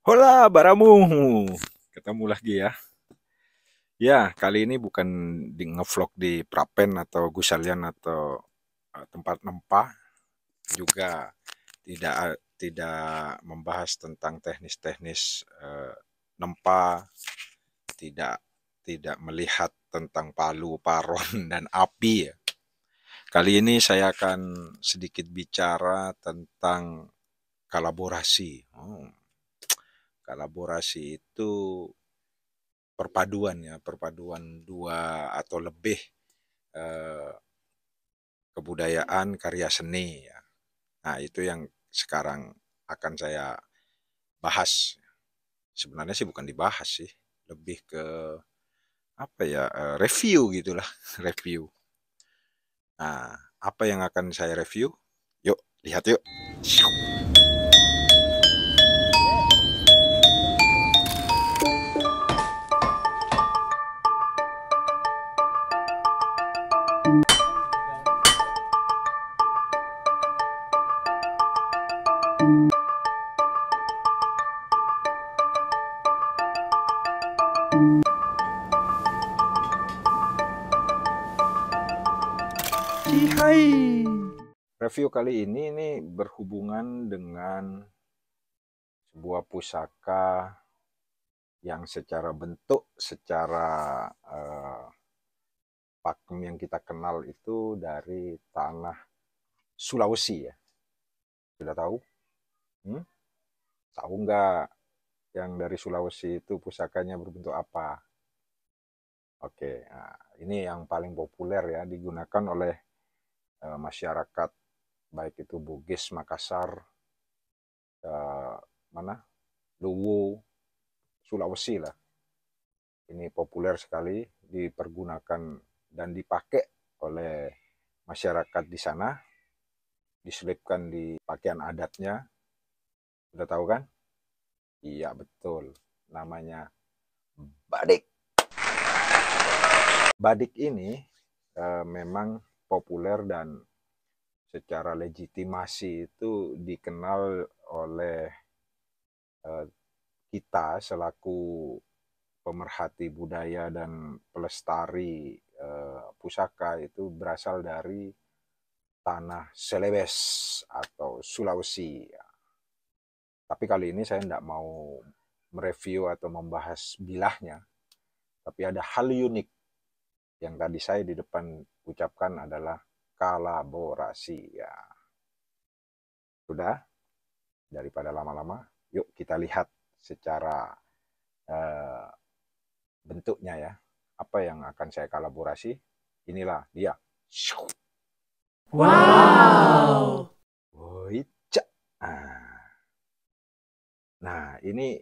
Hola, Baramu. Ketemu lagi ya. Ya, kali ini bukan di ngevlog di Prapen atau Gusalian atau tempat nempa, juga tidak membahas tentang teknis-teknis nempa, tidak tidak melihat tentang palu, paron, dan api ya. Kali ini saya akan sedikit bicara tentang kolaborasi. Kolaborasi itu perpaduan dua atau lebih eh, kebudayaan karya seni ya. Nah, itu yang sekarang akan saya bahas. Sebenarnya sih bukan dibahas sih, lebih ke apa ya, review gitulah, review. Nah, apa yang akan saya review? Yuk, lihat yuk. Hai. Review kali ini berhubungan dengan sebuah pusaka yang secara bentuk, secara pakem yang kita kenal itu dari tanah Sulawesi ya. Sudah tahu? Hmm? Tahu nggak yang dari Sulawesi itu pusakanya berbentuk apa? Oke, nah, ini yang paling populer ya, digunakan oleh masyarakat baik itu Bugis Makassar, eh, mana Luwu, Sulawesi lah. Ini populer sekali, dipergunakan dan dipakai oleh masyarakat di sana, diselipkan di pakaian adatnya. Sudah tahu kan? Iya betul, namanya badik. Badik ini memang populer dan secara legitimasi itu dikenal oleh eh, kita selaku pemerhati budaya dan pelestari pusaka itu berasal dari tanah Celebes atau Sulawesi. Tapi kali ini saya tidak mau mereview atau membahas bilahnya, tapi ada hal unik yang tadi saya di depan ucapkan adalah kolaborasi. Ya, sudah, daripada lama-lama, yuk kita lihat secara eh, bentuknya ya. Apa yang akan saya kolaborasi? Inilah dia. Wow. Woica. Nah, ini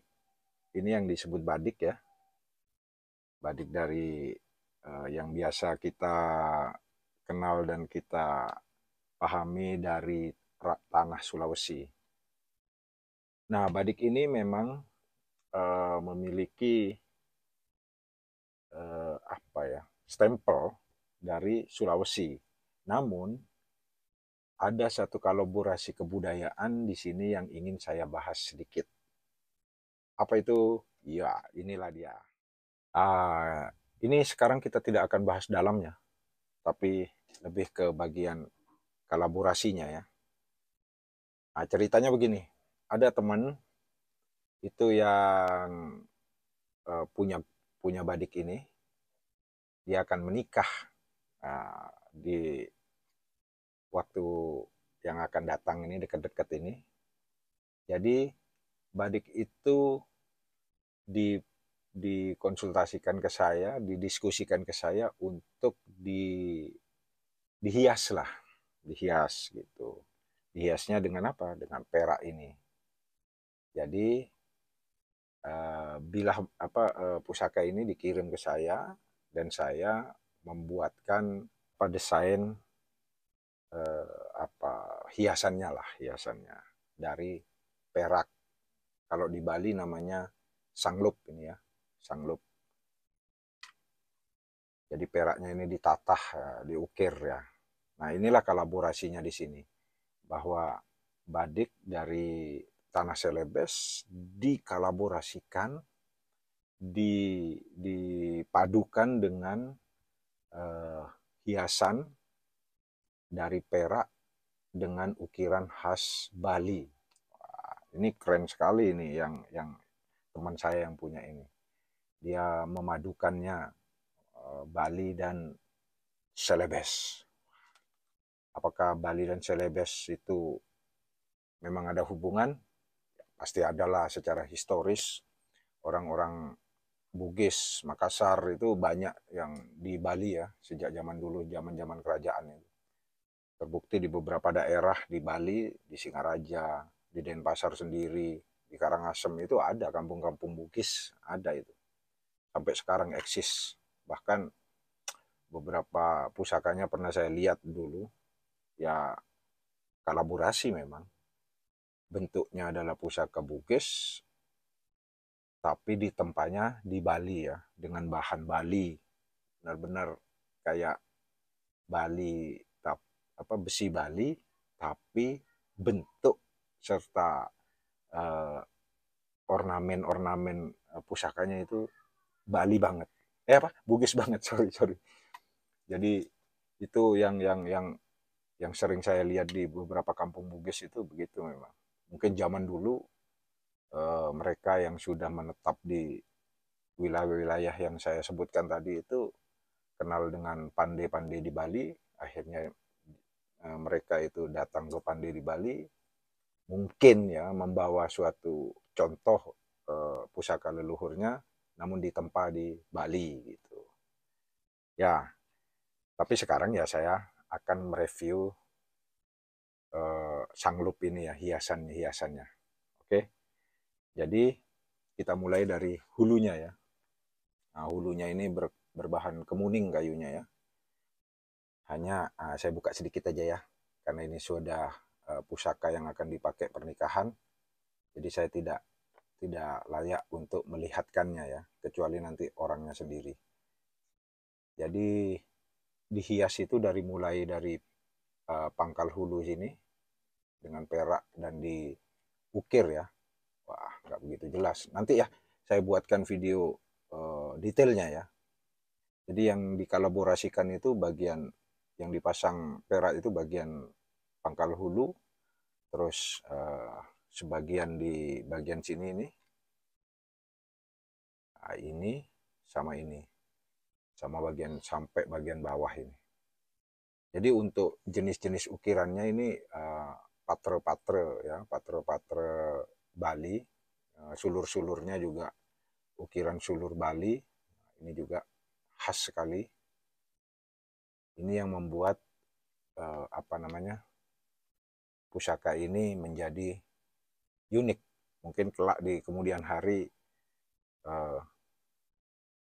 yang disebut badik ya. Badik dari yang biasa kita kenal dan kita pahami dari tanah Sulawesi. Nah, badik ini memang memiliki apa ya, stempel dari Sulawesi. Namun ada satu kolaborasi kebudayaan di sini yang ingin saya bahas sedikit. Apa itu? Ya, inilah dia. Ah, ini sekarang kita tidak akan bahas dalamnya, tapi lebih ke bagian kolaborasinya ya. Nah, ceritanya begini, ada teman itu yang punya punya badik ini, dia akan menikah di waktu yang akan datang ini, dekat-dekat ini. Jadi badik itu di dikonsultasikan ke saya, didiskusikan ke saya untuk dihias lah, dihias gitu. Dihiasnya dengan apa? Dengan perak ini. Jadi bila pusaka ini dikirim ke saya dan saya membuatkan desain hiasannya lah, hiasannya dari perak. Kalau di Bali namanya sanglup ini ya, sanglup. Jadi peraknya ini ditatah, diukir ya. Nah, inilah kolaborasinya di sini, bahwa badik dari tanah Celebes dikolaborasikan, dipadukan dengan hiasan dari perak dengan ukiran khas Bali. Wah, ini keren sekali ini yang teman saya yang punya ini. Dia memadukannya Bali dan Celebes. Apakah Bali dan Celebes itu memang ada hubungan? Pasti adalah secara historis. Orang-orang Bugis, Makassar itu banyak yang di Bali ya, sejak zaman dulu, zaman-zaman kerajaan itu. Terbukti di beberapa daerah di Bali, di Singaraja, di Denpasar sendiri, di Karangasem itu ada kampung-kampung Bugis, ada itu. Sampai sekarang eksis. Bahkan beberapa pusakanya pernah saya lihat dulu, ya kolaborasi memang. Bentuknya adalah pusaka Bugis, tapi ditempanya di Bali ya, dengan bahan Bali. Benar-benar kayak Bali, besi Bali, tapi bentuk serta ornamen-ornamen pusakanya itu Bali banget. Bugis banget, sorry. Jadi itu yang sering saya lihat di beberapa kampung Bugis itu begitu memang. Mungkin zaman dulu mereka yang sudah menetap di wilayah-wilayah yang saya sebutkan tadi itu kenal dengan pandai-pandai di Bali, akhirnya mereka itu datang ke pandai di Bali, mungkin ya membawa suatu contoh pusaka leluhurnya, namun ditempa di Bali gitu. Ya, tapi sekarang ya saya akan mereview sanglup ini ya, hiasannya. Oke, jadi kita mulai dari hulunya ya. Nah, hulunya ini berbahan kemuning kayunya ya. Hanya saya buka sedikit aja ya, karena ini sudah pusaka yang akan dipakai pernikahan. Jadi saya tidak layak untuk melihatkannya ya, kecuali nanti orangnya sendiri. Jadi dihias itu mulai dari pangkal hulu sini dengan perak dan diukir ya. Wah, nggak begitu jelas. Nanti ya saya buatkan video detailnya ya. Jadi yang dikolaborasikan itu bagian yang dipasang perak itu bagian pangkal hulu, terus sebagian di bagian sini ini, nah, ini sama ini, sama bagian sampai bagian bawah ini. Jadi untuk jenis-jenis ukirannya ini patre-patre ya, patre-patre Bali, sulur-sulurnya juga ukiran sulur Bali, ini juga khas sekali. Ini yang membuat pusaka ini menjadi unik. Mungkin kelak di kemudian hari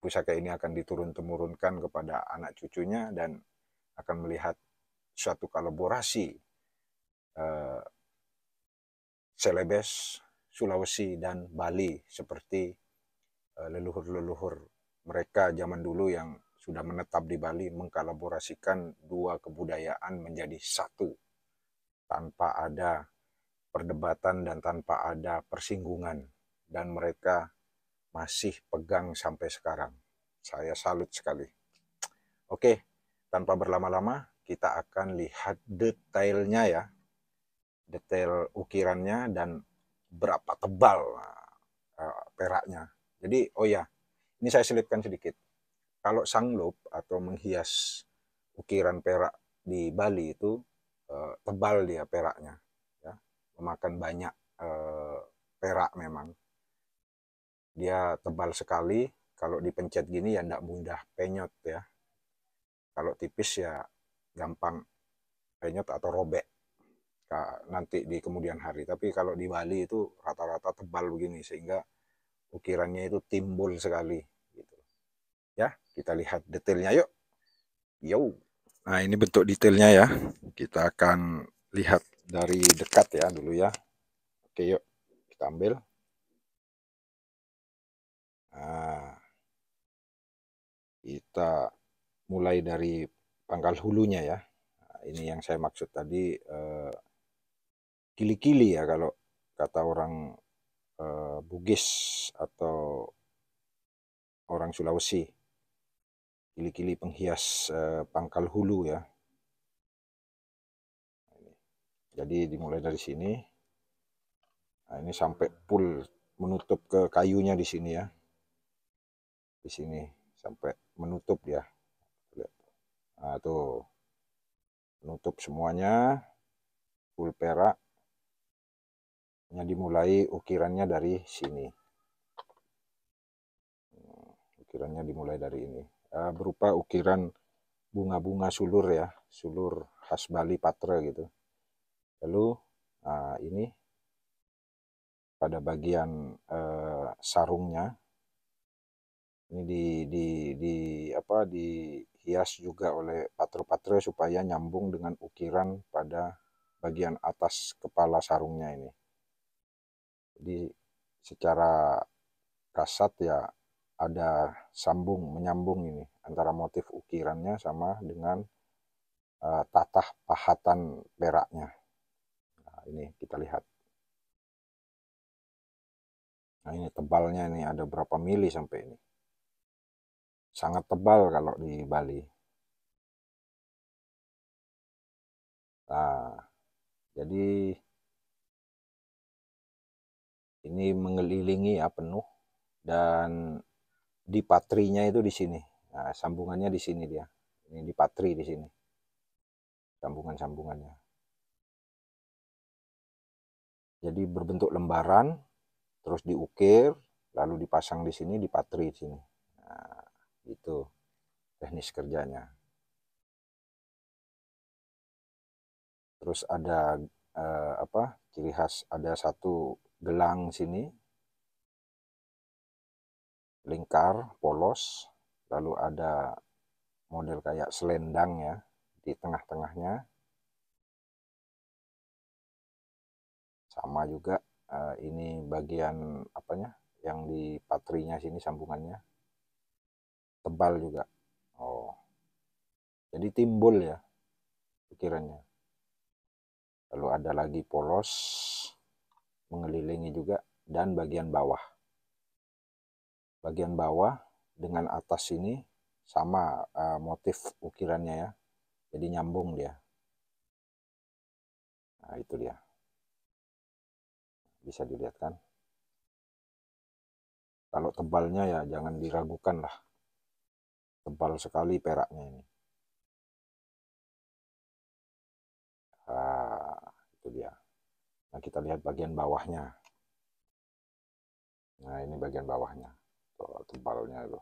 pusaka ini akan diturun-temurunkan kepada anak cucunya dan akan melihat suatu kolaborasi Celebes, Sulawesi, dan Bali seperti leluhur-leluhur mereka zaman dulu yang sudah menetap di Bali mengkolaborasikan dua kebudayaan menjadi satu tanpa ada perdebatan dan tanpa ada persinggungan, dan mereka masih pegang sampai sekarang. Saya salut sekali. Oke, tanpa berlama-lama kita akan lihat detailnya ya, detail ukirannya dan berapa tebal peraknya. Jadi oh ya, ini saya selipkan sedikit. Kalau sanglup atau menghias ukiran perak di Bali itu tebal dia peraknya, ya, memakan banyak perak memang. Dia tebal sekali, kalau dipencet gini ya tidak mudah penyot ya. Kalau tipis ya gampang penyot atau robek nanti di kemudian hari. Tapi kalau di Bali itu rata-rata tebal begini sehingga ukirannya itu timbul sekali. Gitu. Ya, kita lihat detailnya yuk. Yo. Nah ini bentuk detailnya ya. Kita akan lihat dari dekat ya dulu ya. Oke yuk, kita ambil. Nah, kita mulai dari pangkal hulunya ya. Nah, ini yang saya maksud tadi kili-kili ya kata orang Bugis atau orang Sulawesi, kili-kili penghias pangkal hulu ya. Jadi dimulai dari sini, nah ini sampai full menutup ke kayunya di sini ya, di sini sampai menutup dia. Nah tuh menutup semuanya full perak. Dimulai ukirannya dari sini. Ukirannya dimulai dari ini. Berupa ukiran bunga-bunga sulur ya, sulur khas Bali Patra gitu. Lalu ini pada bagian sarungnya ini dihias juga oleh patre-patre supaya nyambung dengan ukiran pada bagian atas kepala sarungnya ini. Jadi secara kasat ya ada menyambung ini antara motif ukirannya sama dengan tatah pahatan peraknya. Nah, ini kita lihat. Nah ini tebalnya ini ada berapa mili sampai ini. Sangat tebal kalau di Bali. Nah, jadi ini mengelilingi ya penuh, dan di patrinya itu di sini. Nah, sambungannya di sini dia. Ini di patri di sini. Sambungan-sambungannya. Jadi berbentuk lembaran, terus diukir, lalu dipasang di sini, di patri di sini. Nah, itu teknis kerjanya. Terus ada ciri khas, ada satu gelang sini, lingkar, polos, lalu ada model kayak selendang ya di tengah-tengahnya. Sama juga ini bagian apanya yang di patrinya sini sambungannya tebal juga. Oh, jadi timbul ya ukirannya. Lalu ada lagi polos mengelilingi juga, dan bagian bawah. Bagian bawah dengan atas ini sama motif ukirannya ya. Jadi nyambung dia. Nah, itu dia. Bisa dilihat kan? Kalau tebalnya ya jangan diragukan lah. Tebal sekali peraknya ini. Itu dia. Nah, kita lihat bagian bawahnya. Nah, ini bagian bawahnya. Tuh, tebalnya itu.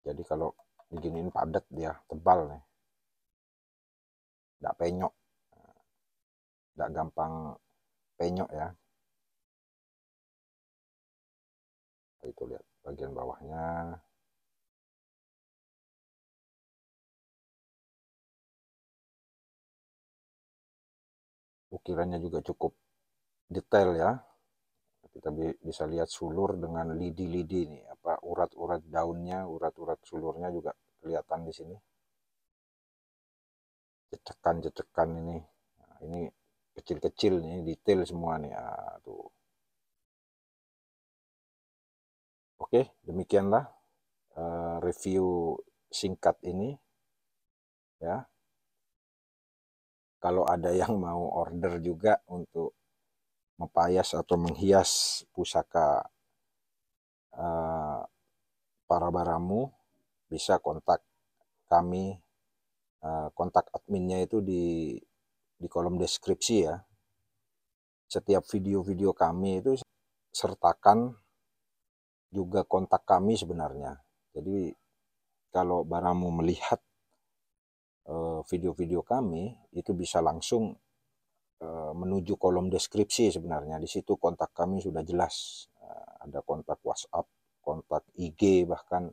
Jadi kalau diginiin padat dia, tebal nih. Nggak penyok. Nggak gampang penyok ya. Itu lihat bagian bawahnya. Ukirannya juga cukup detail ya. Kita bisa lihat sulur dengan lidi-lidi nih, urat-urat daunnya, urat-urat sulurnya juga kelihatan di sini. Cecekan-cecekan ini. Nah, ini kecil-kecil nih, detail semua nih. Tuh. Oke, demikianlah review singkat ini ya. Kalau ada yang mau order juga untuk mempayas atau menghias pusaka para baramu, bisa kontak kami. Kontak adminnya itu di kolom deskripsi ya. Setiap video-video kami itu sertakan juga kontak kami sebenarnya. Jadi kalau baramu melihat video-video kami, itu bisa langsung menuju kolom deskripsi sebenarnya. Di situ kontak kami sudah jelas. Ada kontak WhatsApp, kontak IG, bahkan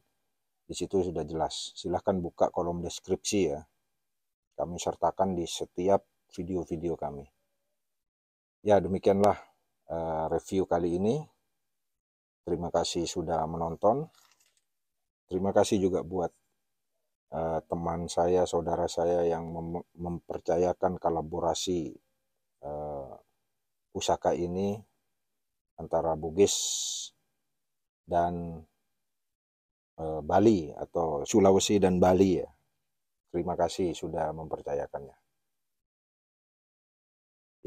di situ sudah jelas. Silahkan buka kolom deskripsi ya. Kami sertakan di setiap video-video kami. Ya, demikianlah review kali ini. Terima kasih sudah menonton. Terima kasih juga buat teman saya, saudara saya yang mempercayakan kolaborasi pusaka ini antara Bugis dan Bali atau Sulawesi dan Bali ya. Terima kasih sudah mempercayakannya.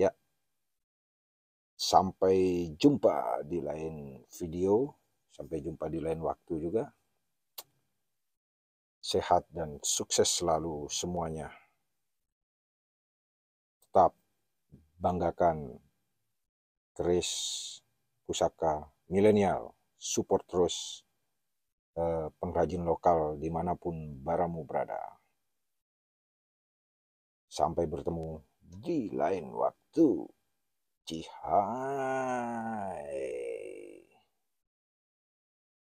Ya, sampai jumpa di lain video, sampai jumpa di lain waktu juga. Sehat dan sukses selalu semuanya. Tetap banggakan keris pusaka milenial. Support terus pengrajin lokal dimanapun baramu berada. Sampai bertemu di lain waktu. Cihai.